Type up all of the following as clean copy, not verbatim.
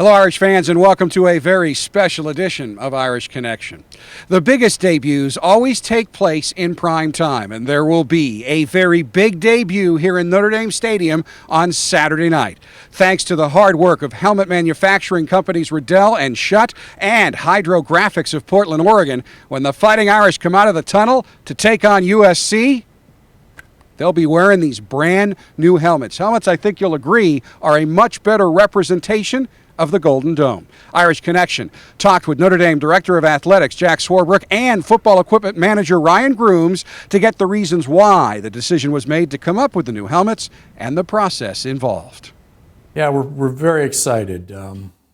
Hello, Irish fans, and welcome to a very special edition of Irish Connection. The biggest debuts always take place in prime time, and there will be a very big debut here in Notre Dame Stadium on Saturday night. Thanks to the hard work of helmet manufacturing companies Riddell and Schutt and Hydrographics of Portland, Oregon, when the Fighting Irish come out of the tunnel to take on USC, they'll be wearing these brand new helmets. Helmets, I think you'll agree, are a much better representation of the Golden Dome. Irish Connection talked with Notre Dame Director of Athletics Jack Swarbrick and football equipment manager Ryan Grooms to get the reasons why the decision was made to come up with the new helmets and the process involved. Yeah, we're very excited.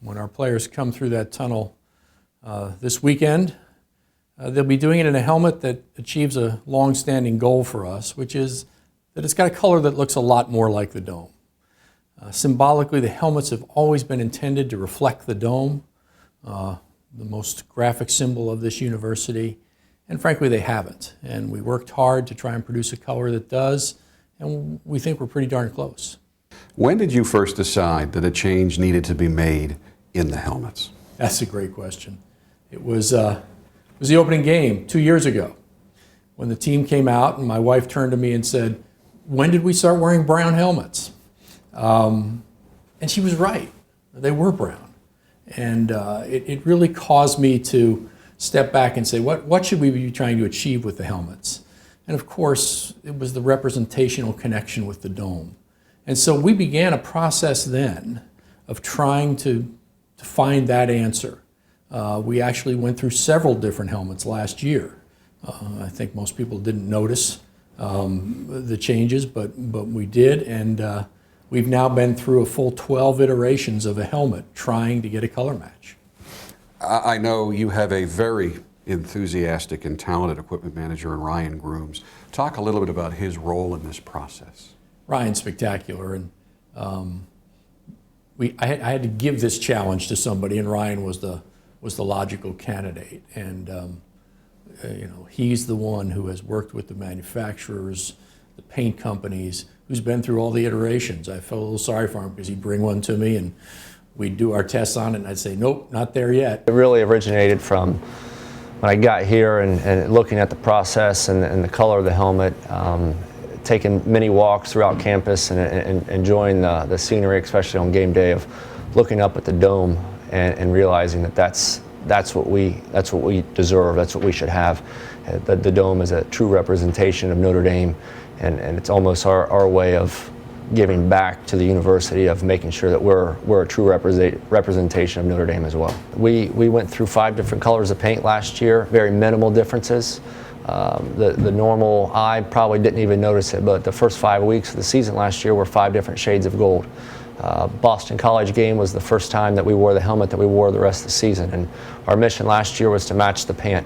When our players come through that tunnel this weekend, they'll be doing it in a helmet that achieves a long-standing goal for us, which is that it's got a color that looks a lot more like the dome. Symbolically, the helmets have always been intended to reflect the dome, the most graphic symbol of this university, and frankly, they haven't. And we worked hard to try and produce a color that does, and we think we're pretty darn close. When did you first decide that a change needed to be made in the helmets? That's a great question. It was the opening game 2 years ago when the team came out, and my wife turned to me and said, "When did we start wearing brown helmets?" And she was right. They were brown. And it really caused me to step back and say, what should we be trying to achieve with the helmets? And of course, it was the representational connection with the dome. And so we began a process then of trying to find that answer. We actually went through several different helmets last year. I think most people didn't notice the changes, but we did. And we've now been through a full 12 iterations of a helmet trying to get a color match. I know you have a very enthusiastic and talented equipment manager in Ryan Grooms. Talk a little bit about his role in this process. Ryan's spectacular, and I had to give this challenge to somebody, and Ryan was the logical candidate. And he's the one who has worked with the manufacturers, the paint companies, who's been through all the iterations. I felt a little sorry for him because he'd bring one to me and we'd do our tests on it and I'd say, nope, not there yet. It really originated from when I got here and looking at the process and the color of the helmet, taking many walks throughout campus and enjoying the scenery, especially on game day, of looking up at the dome and realizing that that's what we deserve, that's what we should have. The dome is a true representation of Notre Dame. And it's almost our way of giving back to the university, of making sure that we're a true representation of Notre Dame as well. We went through 5 different colors of paint last year, very minimal differences. The normal eye probably didn't even notice it, but the first 5 weeks of the season last year were 5 different shades of gold. Boston College game was the first time that we wore the helmet that we wore the rest of the season, and our mission last year was to match the pant,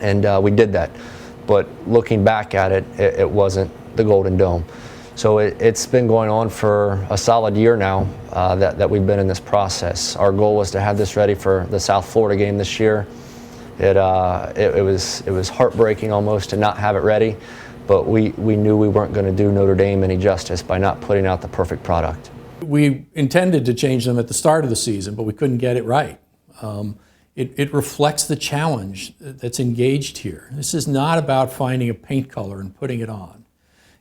and we did that. But looking back at it, it wasn't the Golden Dome. So it's been going on for a solid year now that we've been in this process. Our goal was to have this ready for the South Florida game this year. It was heartbreaking almost to not have it ready, but we knew we weren't going to do Notre Dame any justice by not putting out the perfect product. We intended to change them at the start of the season, but we couldn't get it right. It reflects the challenge that's engaged here. This is not about finding a paint color and putting it on.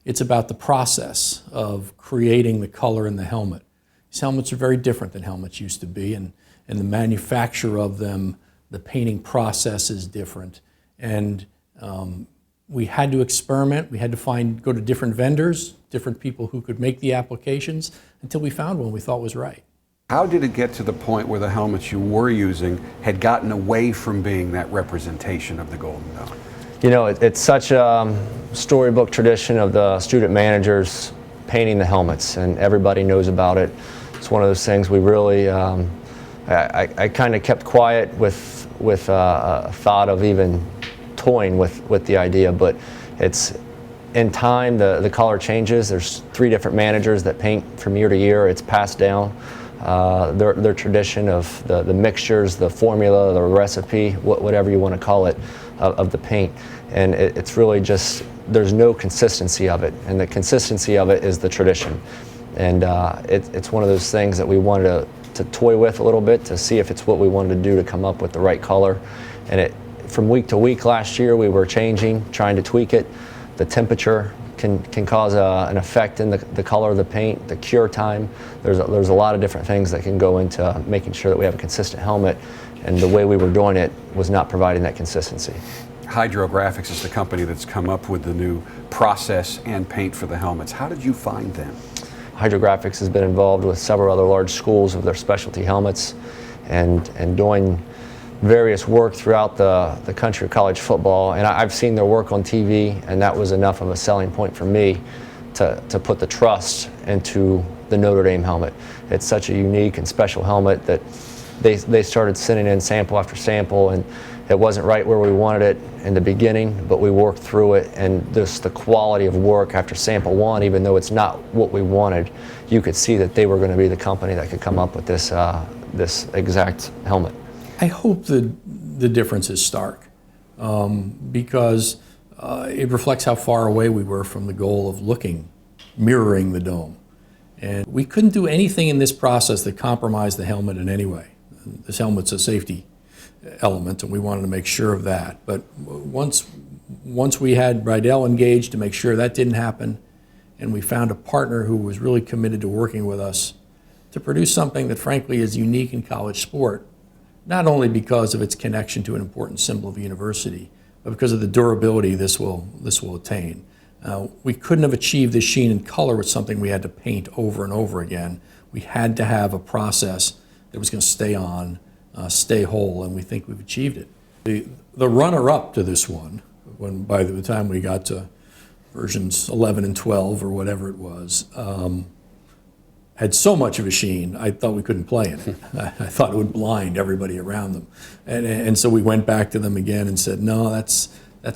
It's about the process of creating the color in the helmet. These helmets are very different than helmets used to be, and the manufacture of them, the painting process is different. And we had to experiment. We had to go to different vendors, different people who could make the applications, until we found one we thought was right. How did it get to the point where the helmets you were using had gotten away from being that representation of the Golden Dome? You know, it's such a storybook tradition of the student managers painting the helmets, and everybody knows about it. It's one of those things we really, I kind of kept quiet with thought of even toying with the idea, but it's in time the color changes. There's 3 different managers that paint from year to year. It's passed down. Their tradition of the mixtures, the formula, the recipe, whatever you want to call it, of the paint. And it's really just, there's no consistency of it. And the consistency of it is the tradition. And it's one of those things that we wanted to to toy with a little bit to see if it's what we wanted to do to come up with the right color. And from week to week last year, we were changing, trying to tweak it. The temperature can cause an effect in the color of the paint, the cure time. There's a lot of different things that can go into making sure that we have a consistent helmet, and the way we were doing it was not providing that consistency. Hydrographics is the company that's come up with the new process and paint for the helmets. How did you find them? Hydrographics has been involved with several other large schools with their specialty helmets and doing various work throughout the country of college football, and I've seen their work on TV, and that was enough of a selling point for me to put the trust into the Notre Dame helmet. It's such a unique and special helmet that they started sending in sample after sample, and it wasn't right where we wanted it in the beginning, but we worked through it, and just the quality of work after sample one, even though it's not what we wanted, you could see that they were going to be the company that could come up with this exact helmet. I hope the difference is stark because it reflects how far away we were from the goal of mirroring the dome. And we couldn't do anything in this process that compromised the helmet in any way. This helmet's a safety element, and we wanted to make sure of that. But once we had Rydell engaged to make sure that didn't happen, and we found a partner who was really committed to working with us to produce something that frankly is unique in college sport, not only because of its connection to an important symbol of the university, but because of the durability this will attain. We couldn't have achieved this sheen and color with something we had to paint over and over again. We had to have a process that was going to stay on, stay whole, and we think we've achieved it. The runner-up to this one, when by the time we got to versions 11 and 12 or whatever it was, had so much of a sheen, I thought we couldn't play in it. I thought it would blind everybody around them. And so we went back to them again and said, no, that's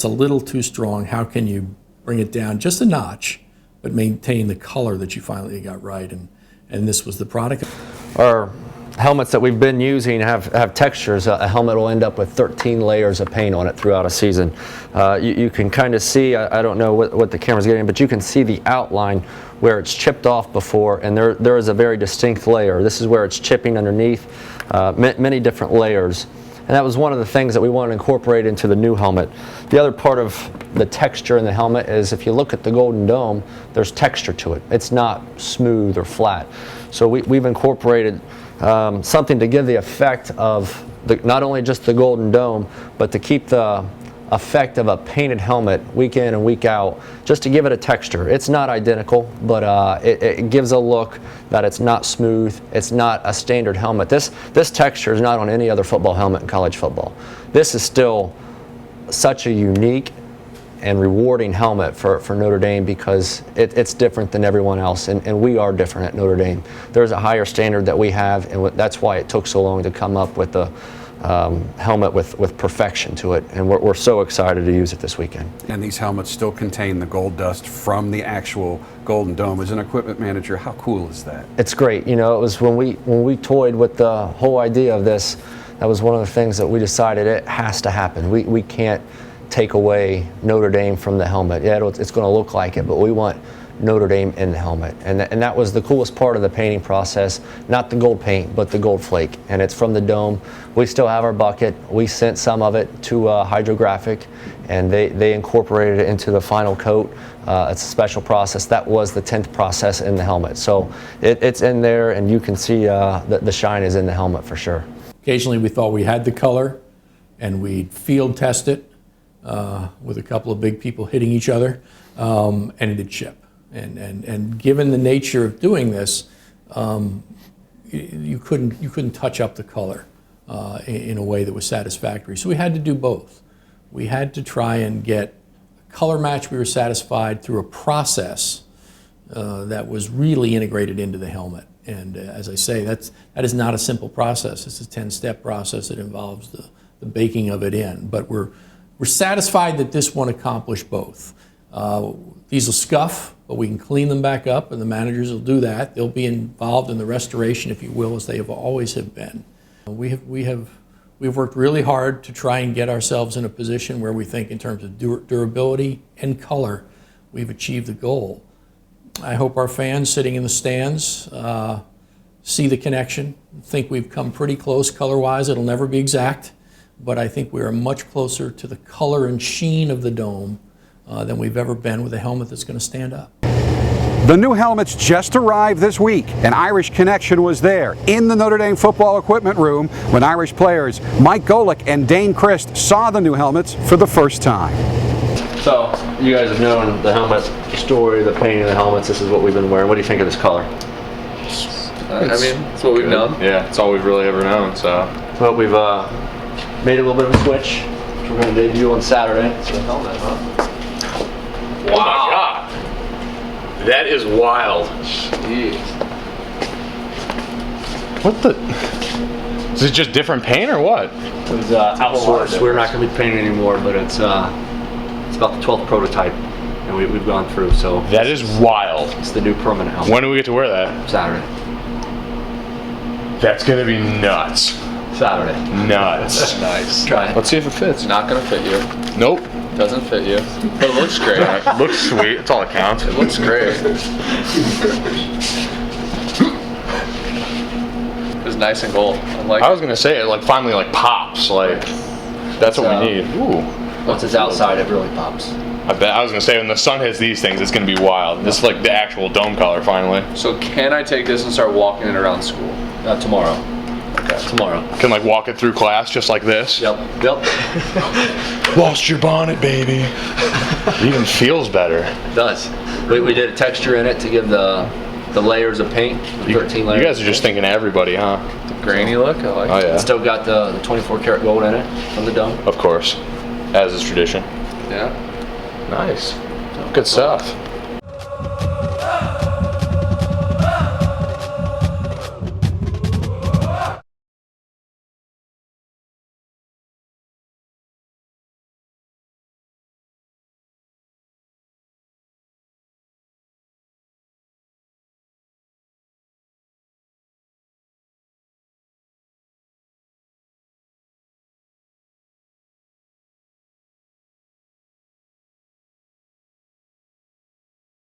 a little too strong. How can you bring it down just a notch, but maintain the color that you finally got right? And this was the product. Our helmets that we've been using have textures. A helmet will end up with 13 layers of paint on it throughout a season. You can kind of see, I don't know what the camera's getting, but you can see the outline where it's chipped off before, and there is a very distinct layer. This is where it's chipping underneath, many different layers. And that was one of the things that we wanted to incorporate into the new helmet. The other part of the texture in the helmet is if you look at the Golden Dome, there's texture to it. It's not smooth or flat. So we've incorporated something to give the effect of not only just the Golden Dome, but to keep the effect of a painted helmet week in and week out, just to give it a texture. It's not identical, but it gives a look that it's not smooth, it's not a standard helmet. This texture is not on any other football helmet in college football. This is still such a unique and rewarding helmet for Notre Dame because it's different than everyone else, and we are different at Notre Dame. There's a higher standard that we have, and that's why it took so long to come up with the helmet with perfection to it, and we're so excited to use it this weekend. And these helmets still contain the gold dust from the actual Golden Dome. As an equipment manager, how cool is that? It's great. You know, it was when we toyed with the whole idea of this, that was one of the things that we decided it has to happen. We can't take away Notre Dame from the helmet. Yeah, it's going to look like it, but we want Notre Dame in the helmet. And that was the coolest part of the painting process, not the gold paint, but the gold flake. And it's from the dome. We still have our bucket. We sent some of it to Hydrographic, and they incorporated it into the final coat. It's a special process. That was the 10th process in the helmet. So it's in there, and you can see the shine is in the helmet for sure. Occasionally we thought we had the color, and we'd field test it with a couple of big people hitting each other, and it'd chip. And given the nature of doing this, you couldn't touch up the color in a way that was satisfactory. So we had to do both. We had to try and get a color match we were satisfied through a process that was really integrated into the helmet. And as I say, that is not a simple process. It's a 10-step process that involves the baking of it in. But we're satisfied that this one accomplished both. These will scuff, but we can clean them back up, and the managers will do that. They'll be involved in the restoration, if you will, as they have always been. We've worked really hard to try and get ourselves in a position where we think in terms of durability and color, we've achieved the goal. I hope our fans sitting in the stands see the connection. I think we've come pretty close color-wise. It'll never be exact, but I think we are much closer to the color and sheen of the dome than we've ever been with a helmet that's going to stand up. The new helmets just arrived this week, and Irish Connection was there in the Notre Dame football equipment room when Irish players Mike Golick and Dane Christ saw the new helmets for the first time. So, you guys have known the helmet story, the painting of the helmets. This is what we've been wearing. What do you think of this color? I mean, it's what we've known. Yeah, it's all we've really ever known. So, Well, we've made a little bit of a switch, which we're going to debut on Saturday. It's the helmet, huh? wow, oh my God, that is wild. Jeez. What the? Is it just different paint or what? It was outsourced. We're not going to be painting anymore, but it's about the 12th prototype, and we've gone through. So That is wild. it's the new permanent helmet. When do we get to wear that? Saturday. That's gonna be nuts. Saturday. Nuts. Nice. Try it. Let's see if it fits. It's not gonna fit you. Nope. Doesn't fit you. But it looks great. It looks sweet. That's all that counts. It looks great. It's nice and gold. I was gonna say it like finally like pops. Like that's what we need. Ooh. Once it's outside, it really pops. I bet. I was gonna say when the sun hits these things, it's gonna be wild. This is like the actual dome color finally. So can I take this and start walking it around school? Tomorrow. Okay. Tomorrow. Can like walk it through class just like this. Yep. Lost your bonnet, baby. It even feels better. It does. We did a texture in it to give the layers of paint. 13 layers. You guys are just thinking of everybody, huh? The grainy look. I like Oh it. yeah. Still got the 24 karat gold in it from the dome. Of course, as is tradition. Yeah. Nice. Good stuff.